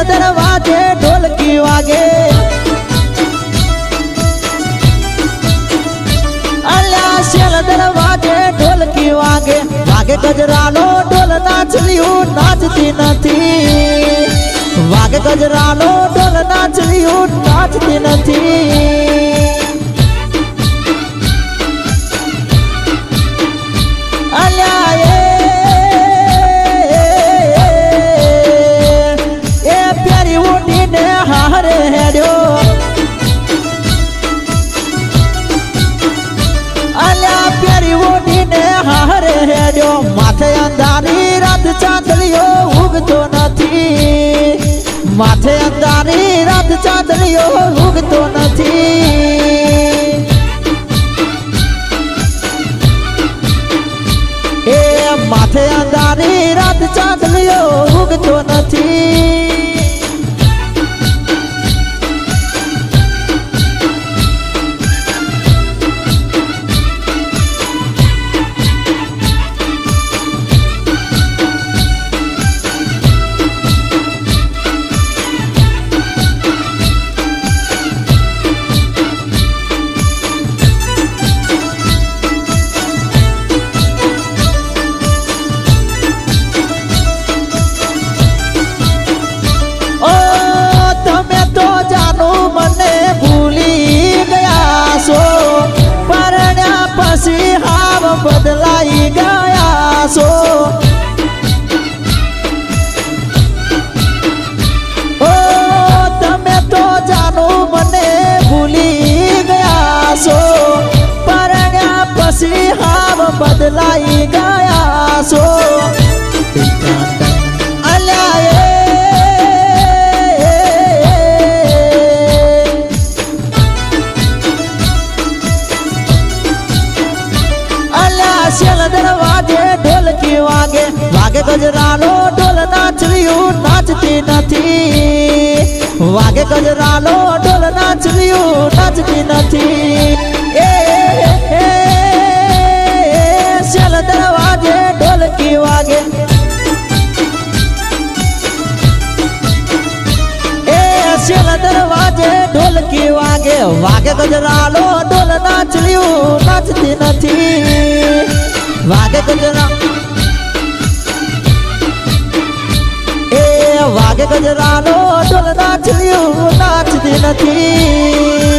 દરવાજે ઢોલકી વાગે અલ્યા શેલ દરવાજે ઢોલકી વાગે વાગે ગજરાનો ઢોલ નાચલિયું નાચતી નથી વાગે ગજરાનો ઢોલ નાચલિયું નાચતી નથી અલ્યા એ પ્યારી ઉડીને હારે હેડ્યો અલ્યા પ્યારી ઉડીને હારે હેડ્યો માથે અંધારી રાત ચાંદલીઓ ઉગતો નથી માથે અંધારી રાત ચાંદલીઓ ઉગતો નથી એ માથે અંધારી રાત ચાંદલીઓ ઉગતો નથી પછી હાવ બદલાઈ ગયા છો ઓ તમે તો જાનો મને ભૂલી ગયા છો પરણ્યા પછી હાવ બદલાઈ ગયા છો અલ્યા શેલ દરવાજે ઢોલકી વાગે વાગે ગજરાનો ઢોલ નાચલિયું નાચતી નથી વાગે ગજરાનો ઢોલ નાચલિયું નાચતી નથી એ શેલ દરવાજે ઢોલકી વાગે એ શેલ દરવાજે ઢોલકી વાગે વાગે ગજરાનો ઢોલ નાચલિયું નાચતી નથી વાગે ગજરા એ વાગે ગજરાનો ઢોલ નાચલિયું નાચતી નથી